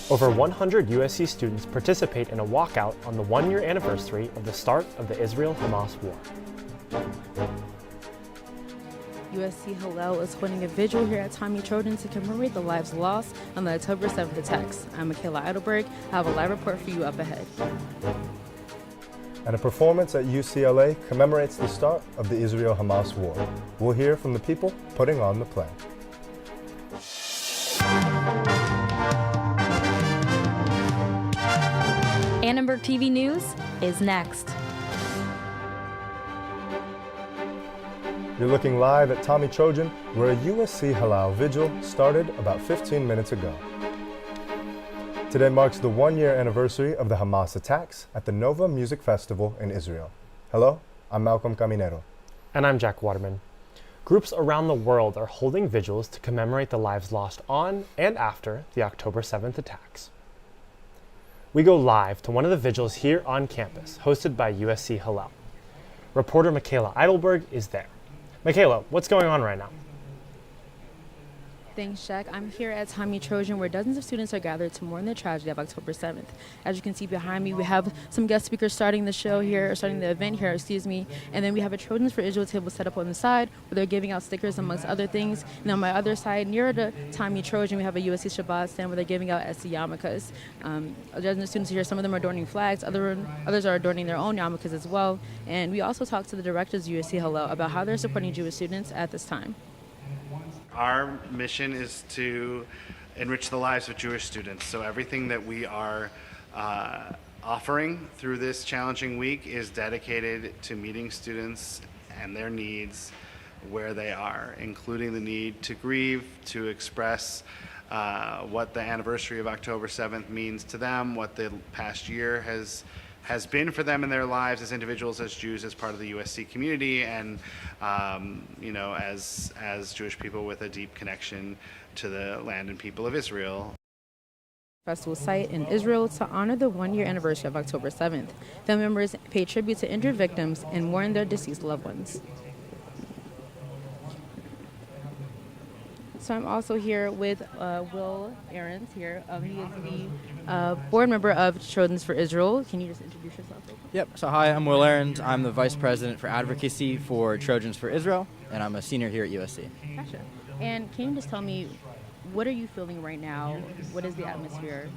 Over 100 USC students participate in a walkout on the one-year anniversary of the start of the Israel-Hamas war. USC Hillel is holding a vigil here at Tommy Trojan to commemorate the lives lost on the October 7th attacks. I'm Michaela Eidelberg. I have a live report for you up ahead. And a performance at UCLA commemorates the start of the Israel-Hamas war. We'll hear from the people putting on the play. Annenberg TV News is next. You're looking live at Tommy Trojan, where a USC Hillel vigil started about 15 minutes ago. Today marks the one-year anniversary of the Hamas attacks at the Nova Music Festival in Israel. Hello, I'm Malcolm Caminero. And I'm Jack Waterman. Groups around the world are holding vigils to commemorate the lives lost on and after the October 7th attacks. We go live to one of the vigils here on campus, hosted by USC Hillel. Reporter Michaela Eidelberg is there. Michaela, what's going on right now? Thanks, Jack. I'm here at Tommy Trojan, where dozens of students are gathered to mourn the tragedy of October 7th. As you can see behind me, we have some guest speakers starting the event here, and then we have a Trojans for Israel table set up on the side, where they're giving out stickers amongst other things. And on my other side, near the Tommy Trojan, we have a USC Shabbat stand where they're giving out SC yarmulkes. A dozen of students here, some of them are adorning flags, others are adorning their own yarmulkes as well. And we also talked to the directors of USC Hillel about how they're supporting Jewish students at this time. Our mission is to enrich the lives of Jewish students. So everything that we are offering through this challenging week is dedicated to meeting students and their needs where they are, including the need to grieve, to express what the anniversary of October 7th means to them, what the past year has been for them in their lives as individuals, as Jews, as part of the USC community, and as Jewish people with a deep connection to the land and people of Israel. Festival site in Israel to honor the one-year anniversary of October 7th. Family members pay tribute to injured victims and mourn their deceased loved ones. So I'm also here with Will Ahrens here. He is the board member of Trojans for Israel. Can you just introduce yourself? Yep. So hi, I'm Will Ahrens. I'm the vice president for advocacy for Trojans for Israel, and I'm a senior here at USC. Gotcha. And can you just tell me, what are you feeling right now? What is the atmosphere?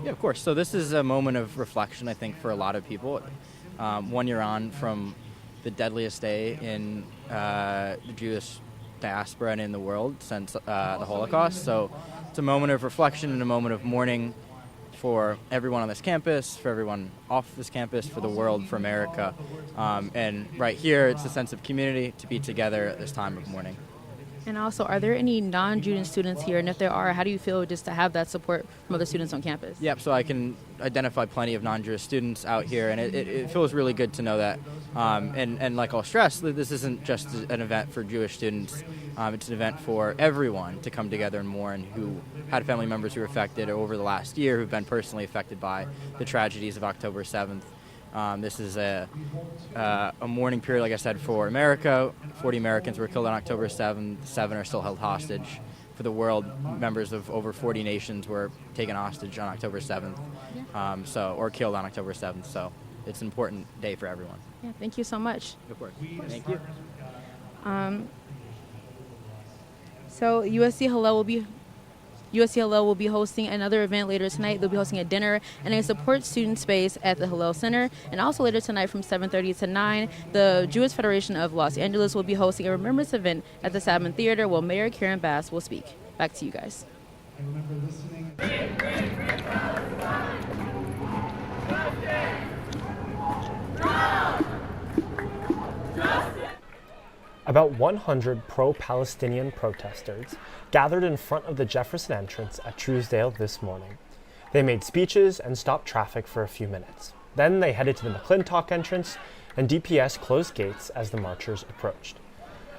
Yeah, of course. So this is a moment of reflection, I think, for a lot of people. 1 year on from the deadliest day in the Jewish diaspora and in the world since the Holocaust. So it's a moment of reflection and a moment of mourning for everyone on this campus, for everyone off this campus, for the world, for America. And right here, it's a sense of community to be together at this time of mourning. And also, are there any non-Jewish students here? And if there are, how do you feel just to have that support from other students on campus? Yep, so I can identify plenty of non-Jewish students out here, and it feels really good to know that. And like I'll stress, this isn't just an event for Jewish students. It's an event for everyone to come together and mourn who had family members who were affected over the last year, who've been personally affected by the tragedies of October 7th. This is a mourning period, like I said, for America. 40 Americans were killed on October 7th. 7 are still held hostage. For the world, members of over 40 nations were taken hostage on October 7th, or killed on October 7th. So it's an important day for everyone. Yeah, thank you so much. Of course. Thank you. So USC Hillel will be hosting another event later tonight. They'll be hosting a dinner and a support student space at the Hillel Center. And also later tonight from 7:30 to 9, the Jewish Federation of Los Angeles will be hosting a remembrance event at the Sabin Theater where Mayor Karen Bass will speak. Back to you guys. About 100 pro-Palestinian protesters gathered in front of the Jefferson entrance at Truesdale this morning. They made speeches and stopped traffic for a few minutes. Then they headed to the McClintock entrance, and DPS closed gates as the marchers approached.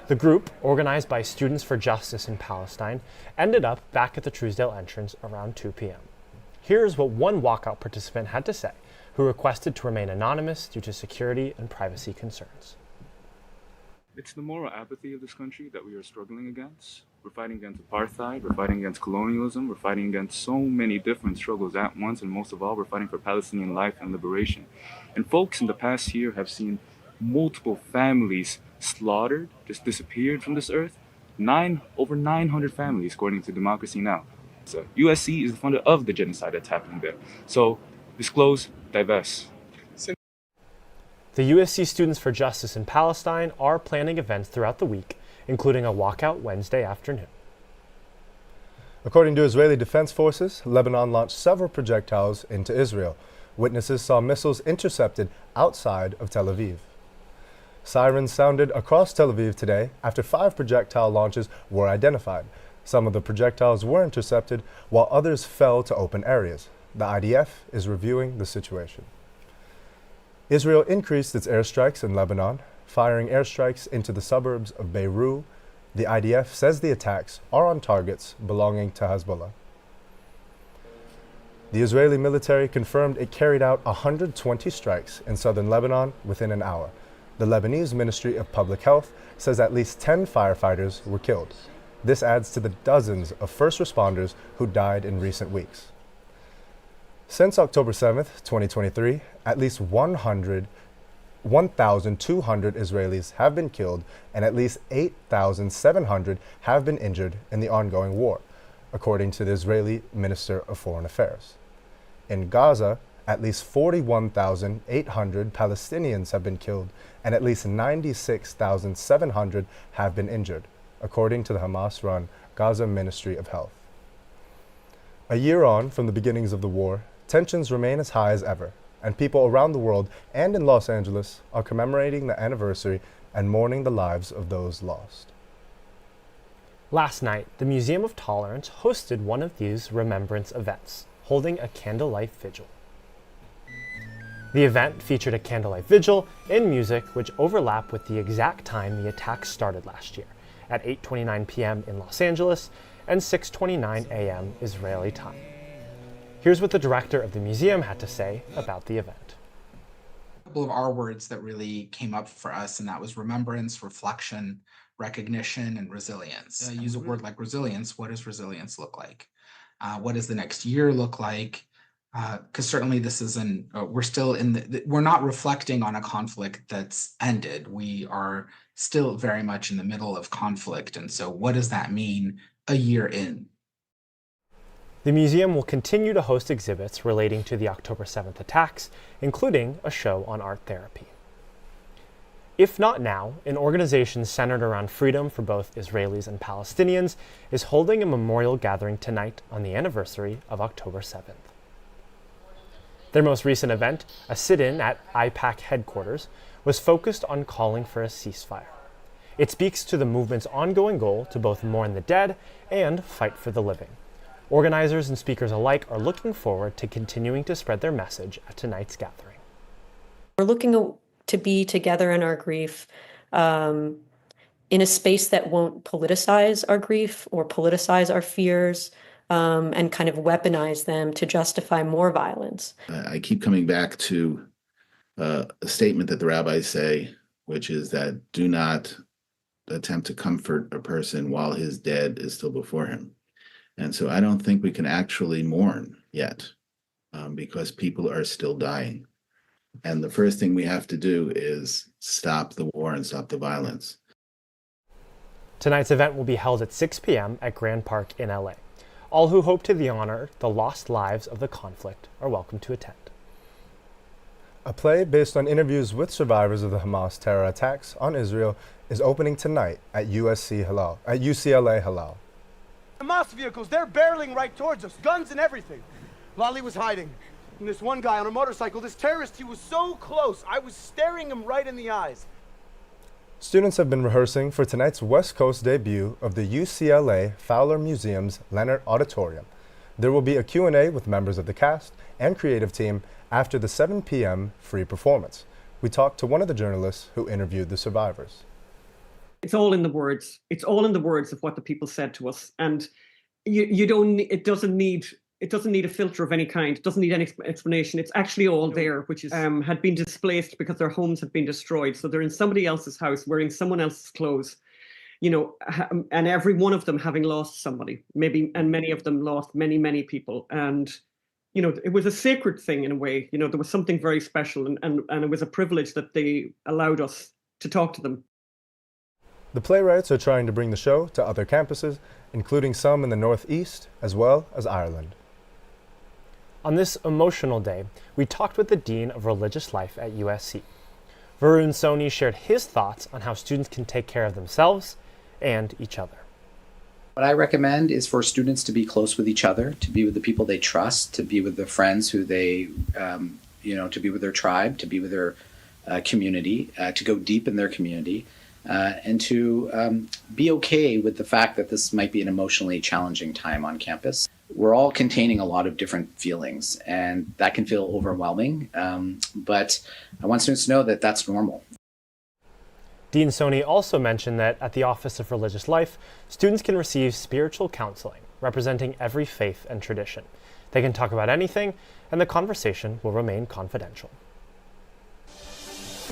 The group, organized by Students for Justice in Palestine, ended up back at the Truesdale entrance around 2 p.m. Here's what one walkout participant had to say, who requested to remain anonymous due to security and privacy concerns. It's the moral apathy of this country that we are struggling against. We're fighting against apartheid, we're fighting against colonialism, we're fighting against so many different struggles at once, and most of all, we're fighting for Palestinian life and liberation. And folks in the past year have seen multiple families slaughtered, just disappeared from this earth. Over 900 families, according to Democracy Now! So USC is the funder of the genocide that's happening there. So disclose, divest. The USC Students for Justice in Palestine are planning events throughout the week, including a walkout Wednesday afternoon. According to Israeli Defense Forces, Lebanon launched several projectiles into Israel. Witnesses saw missiles intercepted outside of Tel Aviv. Sirens sounded across Tel Aviv today after 5 projectile launches were identified. Some of the projectiles were intercepted, while others fell to open areas. The IDF is reviewing the situation. Israel increased its airstrikes in Lebanon, firing airstrikes into the suburbs of Beirut. The IDF says the attacks are on targets belonging to Hezbollah. The Israeli military confirmed it carried out 120 strikes in southern Lebanon within an hour. The Lebanese Ministry of Public Health says at least 10 firefighters were killed. This adds to the dozens of first responders who died in recent weeks. Since October 7th, 2023, at least 1,200 Israelis have been killed and at least 8,700 have been injured in the ongoing war, according to the Israeli Minister of Foreign Affairs. In Gaza, at least 41,800 Palestinians have been killed and at least 96,700 have been injured, according to the Hamas-run Gaza Ministry of Health. A year on from the beginnings of the war, tensions remain as high as ever, and people around the world and in Los Angeles are commemorating the anniversary and mourning the lives of those lost. Last night, the Museum of Tolerance hosted one of these remembrance events, holding a candlelight vigil. The event featured a candlelight vigil and music which overlap with the exact time the attacks started last year, at 8:29 p.m. in Los Angeles and 6:29 a.m. Israeli time. Here's what the director of the museum had to say about the event. A couple of our words that really came up for us, and that was remembrance, reflection, recognition, and resilience. Use a word like resilience. What does resilience look like? What does the next year look like? Because certainly this isn't, we're not reflecting on a conflict that's ended. We are still very much in the middle of conflict. And so what does that mean a year in? The museum will continue to host exhibits relating to the October 7th attacks, including a show on art therapy. If not now, an organization centered around freedom for both Israelis and Palestinians is holding a memorial gathering tonight on the anniversary of October 7th. Their most recent event, a sit-in at IPAC headquarters, was focused on calling for a ceasefire. It speaks to the movement's ongoing goal to both mourn the dead and fight for the living. Organizers and speakers alike are looking forward to continuing to spread their message at tonight's gathering. We're looking to be together in our grief in a space that won't politicize our grief or politicize our fears and kind of weaponize them to justify more violence. I keep coming back to a statement that the rabbis say, which is that do not attempt to comfort a person while his dead is still before him. And so I don't think we can actually mourn yet because people are still dying. And the first thing we have to do is stop the war and stop the violence. Tonight's event will be held at 6 p.m. at Grand Park in LA. All who hope to honor the lost lives of the conflict are welcome to attend. A play based on interviews with survivors of the Hamas terror attacks on Israel is opening tonight at UCLA Hillel. Hamas vehicles, they're barreling right towards us, guns and everything. Lali was hiding. And this one guy on a motorcycle, this terrorist, he was so close. I was staring him right in the eyes. Students have been rehearsing for tonight's West Coast debut of the UCLA Fowler Museum's Leonard Auditorium. There will be a Q&A with members of the cast and creative team after the 7 p.m. free performance. We talked to one of the journalists who interviewed the survivors. It's all in the words. It's all in the words of what the people said to us, and it doesn't need a filter of any kind. It doesn't need any explanation. It's actually all there, which is had been displaced because their homes have been destroyed. So they're in somebody else's house wearing someone else's clothes, and every one of them having lost somebody, maybe, and many of them lost many, many people. And, it was a sacred thing in a way. There was something very special, and it was a privilege that they allowed us to talk to them. The playwrights are trying to bring the show to other campuses, including some in the Northeast, as well as Ireland. On this emotional day, we talked with the Dean of Religious Life at USC. Varun Soni shared his thoughts on how students can take care of themselves and each other. What I recommend is for students to be close with each other, to be with the people they trust, to be with their friends who they, to be with their tribe, to be with their community, to go deep in their community, and to be okay with the fact that this might be an emotionally challenging time on campus. We're all containing a lot of different feelings, and that can feel overwhelming, but I want students to know that that's normal. Dean Soni also mentioned that at the Office of Religious Life, students can receive spiritual counseling representing every faith and tradition. They can talk about anything, and the conversation will remain confidential.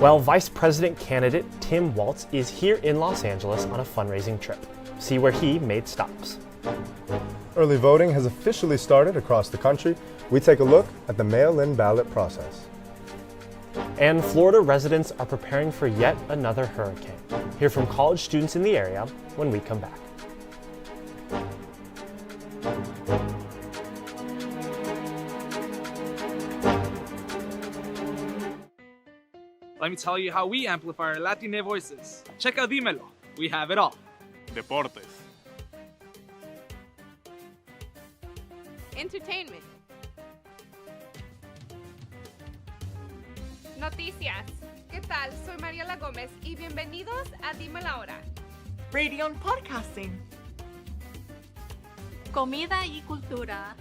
Well, Vice President candidate Tim Walz is here in Los Angeles on a fundraising trip. See where he made stops. Early voting has officially started across the country. We take a look at the mail-in ballot process. And Florida residents are preparing for yet another hurricane. Hear from college students in the area when we come back. Let me tell you how we amplify our Latine voices. Check out Dímelo. We have it all. Deportes. Entertainment. Noticias. ¿Qué tal? Soy Mariela Gómez y bienvenidos a Dime la Hora. Radio and podcasting. Comida y cultura.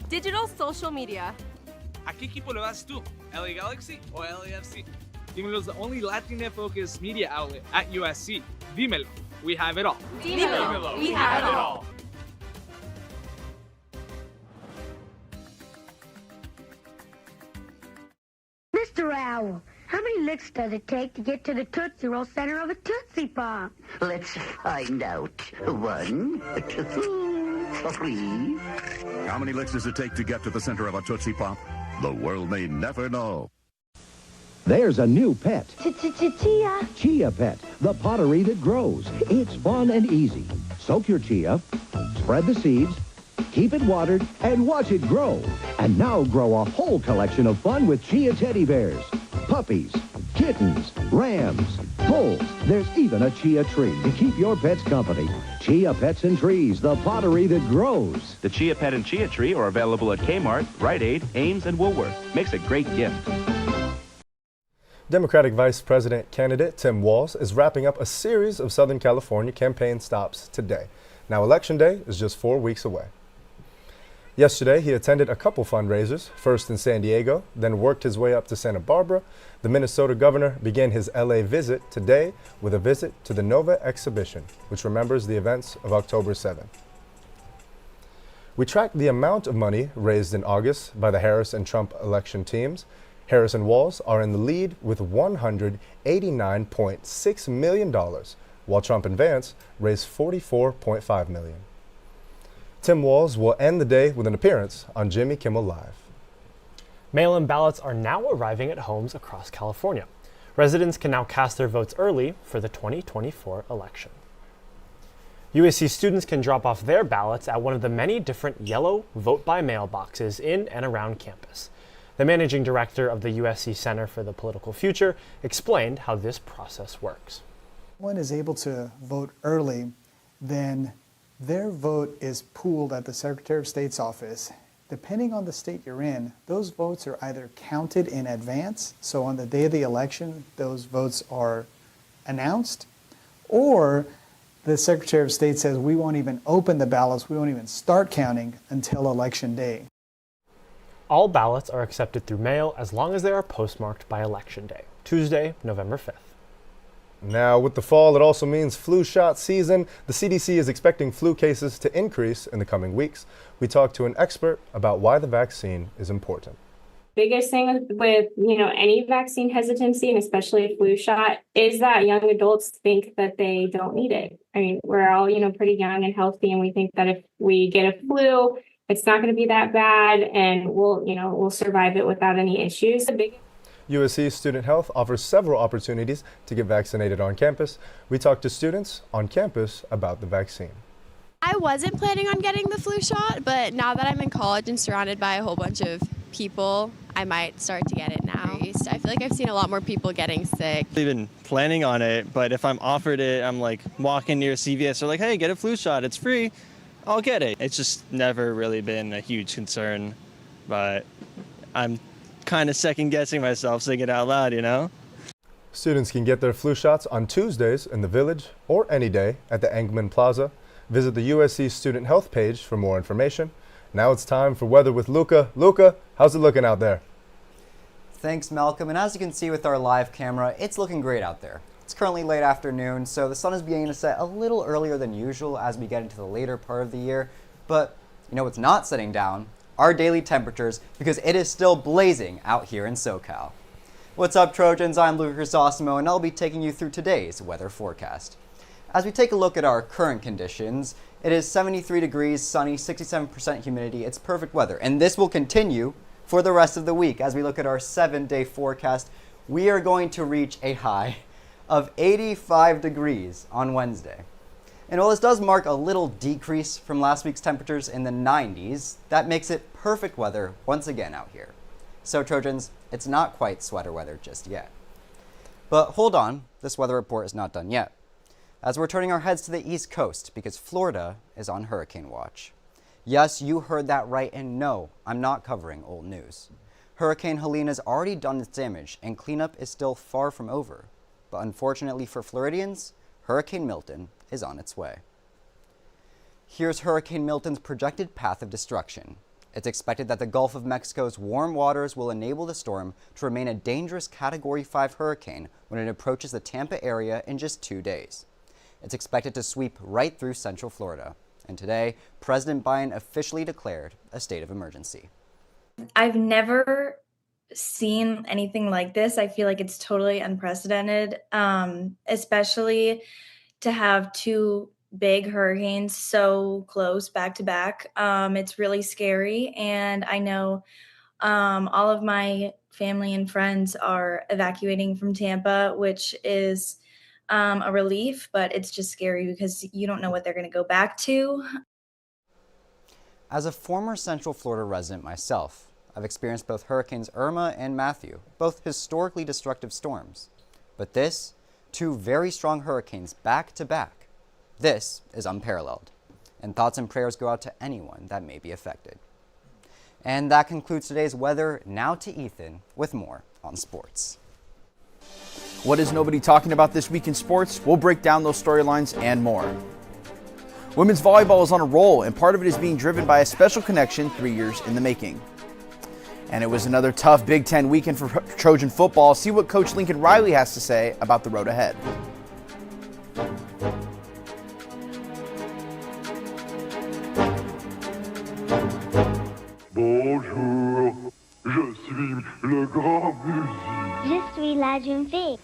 Digital social media. ¿A qué equipo le vas tú? LA Galaxy or LAFC? Dímelo is the only Latina-focused media outlet at USC. Dímelo. We have it all. Dímelo. We have it all. Mr. Owl, how many licks does it take to get to the Tootsie Roll center of a Tootsie Pop? Let's find out. 1, 2, 3. How many licks does it take to get to the center of a Tootsie Pop? The world may never know. There's a new pet. Chia. Chia Pet, the pottery that grows. It's fun and easy. Soak your chia, spread the seeds, keep it watered, and watch it grow. And now grow a whole collection of fun with Chia teddy bears, puppies, kittens, rams, bulls. There's even a chia tree to keep your pets company. Chia Pets and Trees, the pottery that grows. The Chia Pet and Chia Tree are available at Kmart, Rite Aid, Ames, and Woolworth. Makes a great gift. Democratic Vice President candidate Tim Walz is wrapping up a series of Southern California campaign stops today. Now, Election Day is just 4 weeks away. Yesterday, he attended a couple fundraisers, first in San Diego, then worked his way up to Santa Barbara. The Minnesota governor began his LA visit today with a visit to the Nova exhibition, which remembers the events of October 7th. We tracked the amount of money raised in August by the Harris and Trump election teams. Harris and Walz are in the lead with $189.6 million, while Trump and Vance raised $44.5 million. Tim Walz will end the day with an appearance on Jimmy Kimmel Live. Mail-in ballots are now arriving at homes across California. Residents can now cast their votes early for the 2024 election. USC students can drop off their ballots at one of the many different yellow vote-by-mail boxes in and around campus. The managing director of the USC Center for the Political Future explained how this process works. When one is able to vote early, then their vote is pooled at the Secretary of State's office. Depending on the state you're in, those votes are either counted in advance, so on the day of the election, those votes are announced, or the Secretary of State says we won't even open the ballots, we won't even start counting until Election Day. All ballots are accepted through mail as long as they are postmarked by Election Day, Tuesday, November 5th. Now, with the fall, it also means flu shot season. The CDC is expecting flu cases to increase in the coming weeks. We talked to an expert about why the vaccine is important. Biggest thing with any vaccine hesitancy, and especially a flu shot, is that young adults think that they don't need it. I mean, we're all pretty young and healthy, and we think that if we get a flu, it's not going to be that bad, and we'll survive it without any issues. USC Student Health offers several opportunities to get vaccinated on campus. We talked to students on campus about the vaccine. I wasn't planning on getting the flu shot, but now that I'm in college and surrounded by a whole bunch of people, I might start to get it now. I feel like I've seen a lot more people getting sick. I've been planning on it, but if I'm offered it, I'm like walking near CVS, they're like, hey, get a flu shot, it's free, I'll get it. It's just never really been a huge concern, but I'm kind of second guessing myself, saying it out loud, Students can get their flu shots on Tuesdays in the Village or any day at the Angman Plaza. Visit the USC Student Health page for more information. Now it's time for weather with Luca. Luca, how's it looking out there? Thanks, Malcolm. And as you can see with our live camera, it's looking great out there. It's currently late afternoon, so the sun is beginning to set a little earlier than usual as we get into the later part of the year. But it's not setting down our daily temperatures because it is still blazing out here in SoCal. What's up, Trojans? I'm Luca Crisosimo, and I'll be taking you through today's weather forecast. As we take a look at our current conditions, it is 73 degrees, sunny, 67% humidity. It's perfect weather, and this will continue for the rest of the week. As we look at our 7-day forecast, we are going to reach a high of 85 degrees on Wednesday. And while this does mark a little decrease from last week's temperatures in the 90s, that makes it perfect weather once again out here. So Trojans, it's not quite sweater weather just yet. But hold on, this weather report is not done yet, as we're turning our heads to the East Coast because Florida is on hurricane watch. Yes, you heard that right, and no, I'm not covering old news. Hurricane Helene has already done its damage, and cleanup is still far from over. But unfortunately for Floridians, Hurricane Milton is on its way. Here's Hurricane Milton's projected path of destruction. It's expected that the Gulf of Mexico's warm waters will enable the storm to remain a dangerous Category 5 hurricane when it approaches the Tampa area in just 2 days. It's expected to sweep right through Central Florida. And today, President Biden officially declared a state of emergency. I've never seen anything like this. I feel like it's totally unprecedented, especially to have two big hurricanes so close back to back. It's really scary. And I know all of my family and friends are evacuating from Tampa, which is a relief, but it's just scary because you don't know what they're going to go back to. As a former Central Florida resident myself, I've experienced both Hurricanes Irma and Matthew, both historically destructive storms. But this, two very strong hurricanes back to back, this is unparalleled. And thoughts and prayers go out to anyone that may be affected. And that concludes today's weather. Now to Ethan with more on sports. What is nobody talking about this week in sports? We'll break down those storylines and more. Women's volleyball is on a roll, and part of it is being driven by a special connection 3 years in the making. And it was another tough Big Ten weekend for Trojan football. See what Coach Lincoln Riley has to say about the road ahead. Bonjour, je suis le grand musique. Je suis la jeune fille.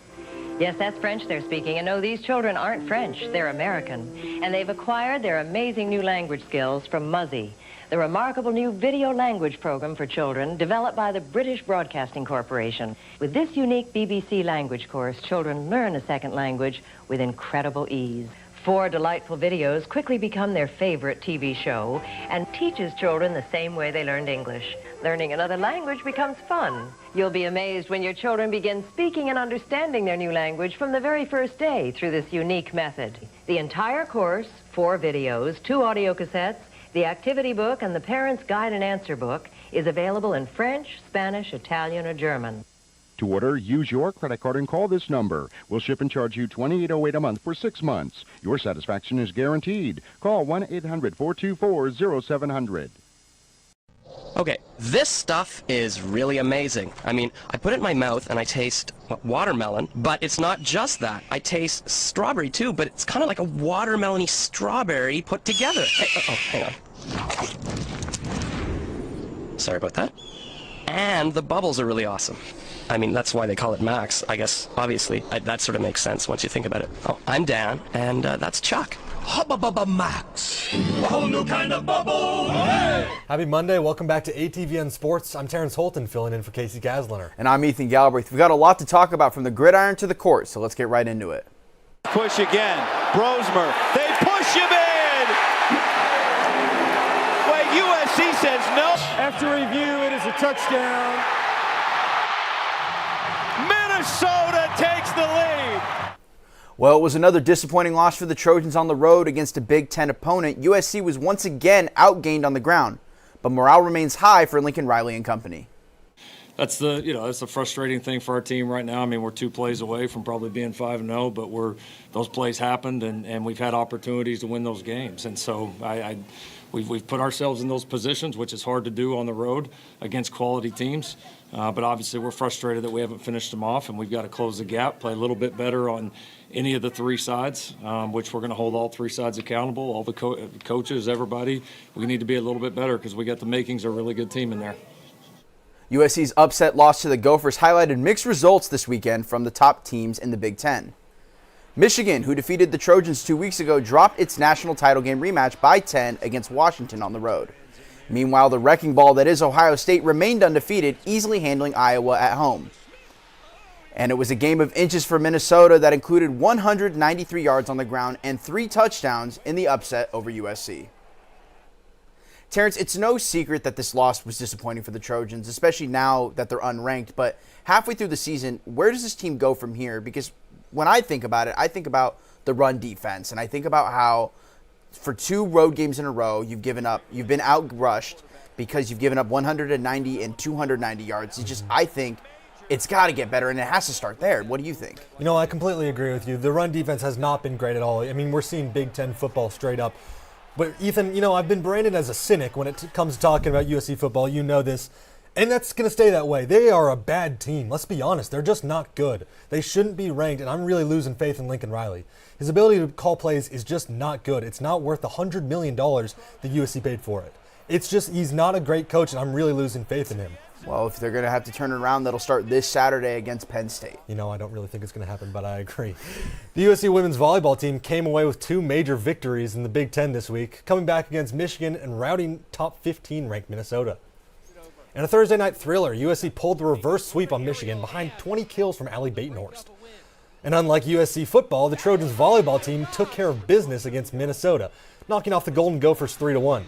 Yes, that's French they're speaking, and no, these children aren't French, they're American. And they've acquired their amazing new language skills from Muzzy, the remarkable new video language program for children developed by the British Broadcasting Corporation. With this unique BBC language course, children learn a second language with incredible ease. 4 delightful videos quickly become their favorite TV show and teaches children the same way they learned English. Learning another language becomes fun. You'll be amazed when your children begin speaking and understanding their new language from the very first day through this unique method. The entire course, 4 videos, 2 audio cassettes, the activity book, and the parent's guide and answer book is available in French, Spanish, Italian, or German. To order, use your credit card and call this number. We'll ship and charge you $28.08 a month for 6 months. Your satisfaction is guaranteed. Call 1-800-424-0700. Okay, this stuff is really amazing. I mean, I put it in my mouth and I taste watermelon, but it's not just that. I taste strawberry too, but it's kind of like a watermelon-y strawberry put together. Hey, hang on. Sorry about that. and the bubbles are really awesome. I mean, that's why they call it Max, I guess, obviously. That sort of makes sense once you think about it. Oh, I'm Dan, and that's Chuck. Hubba Max. A whole new kind of bubble. Hey! Happy Monday. Welcome back to ATVN Sports. I'm Terence Holton, filling in for Casey Gasliner. And I'm Ethan Galbraith. We've got a lot to talk about from the gridiron to the court, so let's get right into it. Push again. Brosmer. They push him in. Wait, USC says no. After review, it is a touchdown. Minnesota takes the lead. Well, it was another disappointing loss for the Trojans on the road against a Big Ten opponent. USC was once again outgained on the ground, but morale remains high for Lincoln Riley and company. That's the frustrating thing for our team right now. I mean, we're 2 plays away from probably being 5-0, but those plays happened, and we've had opportunities to win those games. And so we've put ourselves in those positions, which is hard to do on the road against quality teams. But obviously, we're frustrated that we haven't finished them off, and we've got to close the gap, play a little bit better on any of the 3 sides, which we're going to hold all 3 sides accountable, all the coaches, everybody. We need to be a little bit better because we got the makings of a really good team in there. USC's upset loss to the Gophers highlighted mixed results this weekend from the top teams in the Big Ten. Michigan, who defeated the Trojans 2 weeks ago, dropped its national title game rematch by 10 against Washington on the road. Meanwhile, the wrecking ball that is Ohio State remained undefeated, easily handling Iowa at home. And it was a game of inches for Minnesota that included 193 yards on the ground and 3 touchdowns in the upset over USC. Terrence, it's no secret that this loss was disappointing for the Trojans, especially now that they're unranked. But halfway through the season, where does this team go from here? Because when I think about it, I think about the run defense, and I think about how for 2 road games in a row, you've been outrushed because you've given up 190 and 290 yards. I think it's got to get better, and it has to start there. What do you think? I completely agree with you. The run defense has not been great at all. I mean, we're seeing Big Ten football straight up. But Ethan, I've been branded as a cynic when it comes to talking about USC football. You know this. And that's going to stay that way. They are a bad team. Let's be honest. They're just not good. They shouldn't be ranked, and I'm really losing faith in Lincoln Riley. His ability to call plays is just not good. It's not worth the $100 million that USC paid for it. He's not a great coach, and I'm really losing faith in him. Well, if they're going to have to turn it around, that'll start this Saturday against Penn State. I don't really think it's going to happen, but I agree. The USC women's volleyball team came away with 2 major victories in the Big Ten this week, coming back against Michigan and routing top 15 ranked Minnesota. In a Thursday night thriller, USC pulled the reverse sweep on Michigan behind 20 kills from Allie Batenhorst. And unlike USC football, the Trojans volleyball team took care of business against Minnesota, knocking off the Golden Gophers 3-1.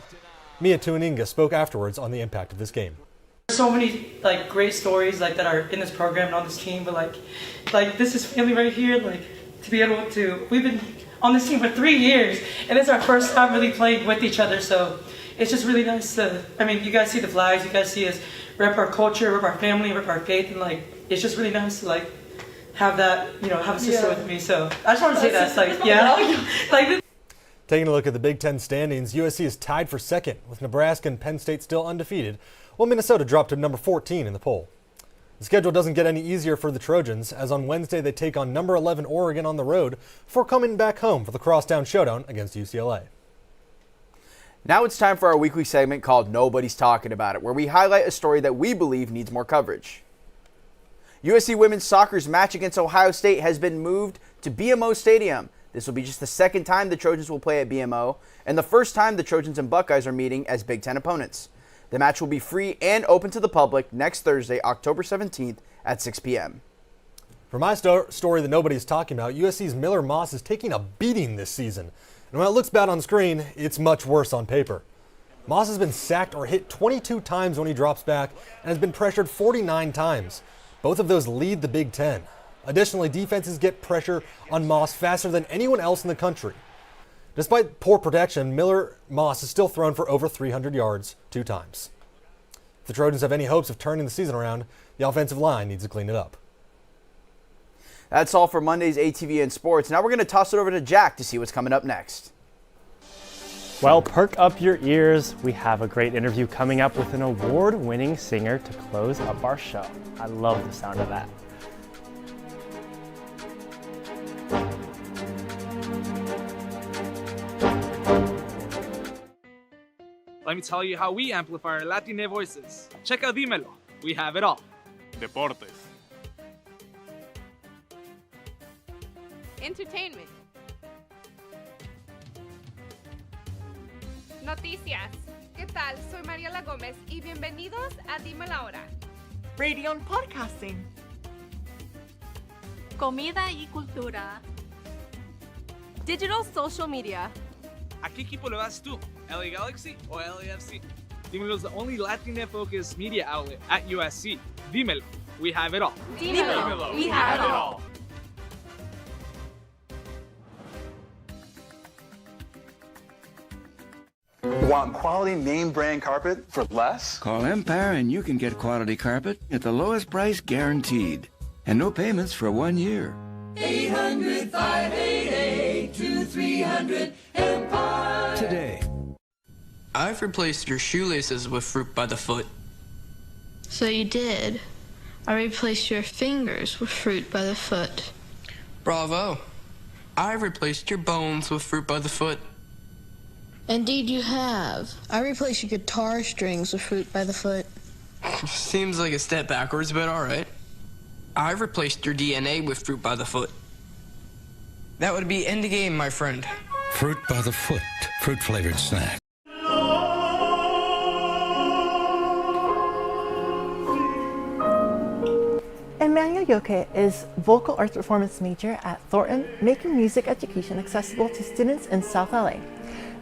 Mia Tuaninga spoke afterwards on the impact of this game. So many great stories that are in this program and on this team, but this is family right here. To be able to, we've been on this team for 3 years, and it's our first time really playing with each other. So it's just really nice to. You guys see the flags, you guys see us rep our culture, rep our family, rep our faith, and it's just really nice to have that, have a sister with me. So I just want to say that Taking a look at the Big Ten standings, USC is tied for second with Nebraska and Penn State still undefeated, while Minnesota dropped to number 14 in the poll. The schedule doesn't get any easier for the Trojans, as on Wednesday they take on number 11 Oregon on the road before coming back home for the crosstown showdown against UCLA. Now it's time for our weekly segment called Nobody's Talking About It, where we highlight a story that we believe needs more coverage. USC women's soccer's match against Ohio State has been moved to BMO Stadium. This will be just the second time the Trojans will play at BMO, and the first time the Trojans and Buckeyes are meeting as Big Ten opponents. The match will be free and open to the public next Thursday, October 17th at 6 p.m. For my story that nobody's talking about, USC's Miller Moss is taking a beating this season. And while it looks bad on screen, it's much worse on paper. Moss has been sacked or hit 22 times when he drops back and has been pressured 49 times. Both of those lead the Big Ten. Additionally, defenses get pressure on Moss faster than anyone else in the country. Despite poor protection, Miller Moss has still thrown for over 300 yards 2 times. If the Trojans have any hopes of turning the season around, the offensive line needs to clean it up. That's all for Monday's ATVN Sports. Now we're going to toss it over to Jack to see what's coming up next. Well, perk up your ears. We have a great interview coming up with an award-winning singer to close up our show. I love the sound of that. Let me tell you how we amplify our Latine voices. Check out Dímelo, we have it all. Deportes. Entertainment. Noticias. ¿Qué tal? Soy Mariela Gómez y bienvenidos a Dime la Hora. Radio and Podcasting. Comida y cultura. Digital social media. ¿A qué equipo le vas tú? LA Galaxy o LAFC? Dímelo is the only Latina-focused media outlet at USC. Dímelo, we have it all. Dímelo, we have it all. Want quality name brand carpet for less? Call Empire and you can get quality carpet at the lowest price guaranteed. And no payments for 1 year. 800-588-2300 Empire. Today. I've replaced your shoelaces with fruit by the foot. So you did. I replaced your fingers with fruit by the foot. Bravo. I've replaced your bones with fruit by the foot. Indeed you have. I replaced your guitar strings with fruit by the foot. Seems like a step backwards, but alright. I've replaced your DNA with fruit by the foot. That would be end game, my friend. Fruit by the foot. Fruit-flavored snack. Emmanuel Yoke is vocal arts performance major at Thornton, making music education accessible to students in South LA.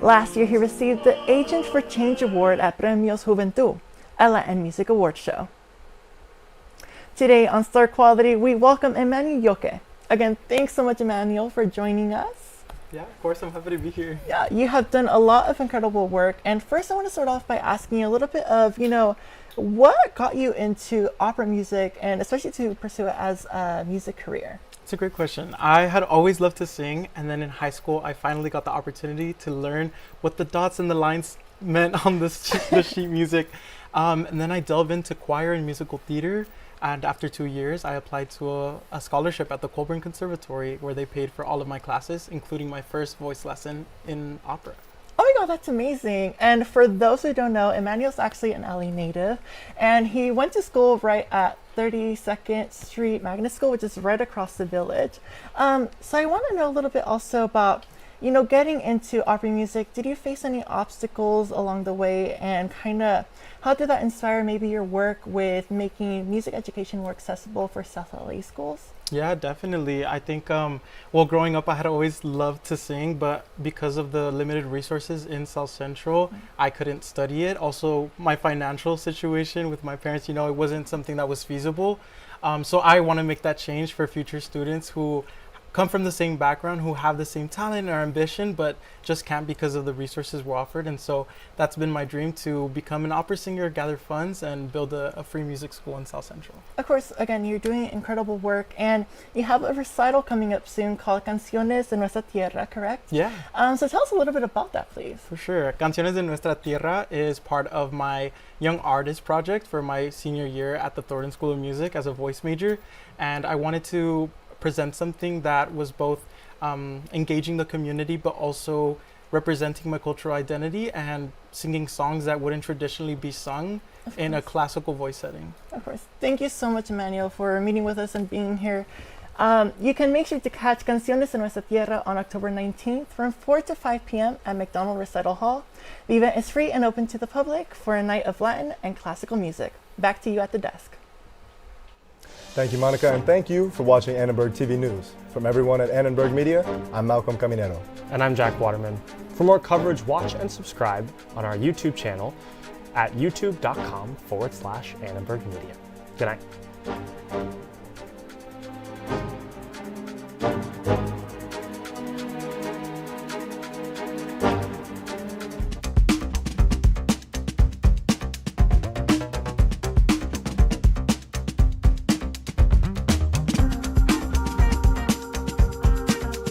Last year, he received the Agent for Change Award at Premios Juventud, a Latin music award show. Today on Star Quality, we welcome Emmanuel Yoke. Again, thanks so much, Emmanuel, for joining us. Yeah, of course, I'm happy to be here. Yeah, you have done a lot of incredible work. And first, I want to start off by asking you a little bit of, what got you into opera music and especially to pursue it as a music career? It's a great question. I had always loved to sing, and then in high school, I finally got the opportunity to learn what the dots and the lines meant on the sheet music. And then I delved into choir and musical theater. And after 2 years, I applied to a scholarship at the Colburn Conservatory where they paid for all of my classes, including my first voice lesson in opera. Oh my God, that's amazing. And for those who don't know, Emmanuel's actually an LA native, and he went to school right at 32nd Street Magnet School, which is right across the village. So I want to know a little bit also about, getting into opera music. Did you face any obstacles along the way, and kind of how did that inspire maybe your work with making music education more accessible for South LA schools? Yeah, definitely. I think, growing up, I had always loved to sing, but because of the limited resources in South Central, I couldn't study it. Also, my financial situation with my parents, it wasn't something that was feasible. So I want to make that change for future students who come from the same background, who have the same talent or ambition, but just can't because of the resources we're offered. And so that's been my dream, to become an opera singer, gather funds, and build a free music school in South Central. Of course, again, you're doing incredible work, and you have a recital coming up soon called Canciones de Nuestra Tierra, correct? Yeah. So tell us a little bit about that, please. For sure. Canciones de Nuestra Tierra is part of my Young Artist project for my senior year at the Thornton School of Music as a voice major. And I wanted to present something that was both engaging the community, but also representing my cultural identity and singing songs that wouldn't traditionally be sung in a classical voice setting. Of course. Thank you so much, Emmanuel, for meeting with us and being here. You can make sure to catch Canciones de Nuestra Tierra on October 19th from 4 to 5 p.m. at McDonald Recital Hall. The event is free and open to the public for a night of Latin and classical music. Back to you at the desk. Thank you, Monica, and thank you for watching Annenberg TV News. From everyone at Annenberg Media, I'm Malcolm Caminero. And I'm Jack Waterman. For more coverage, watch and subscribe on our YouTube channel at youtube.com/Annenberg Media. Good night.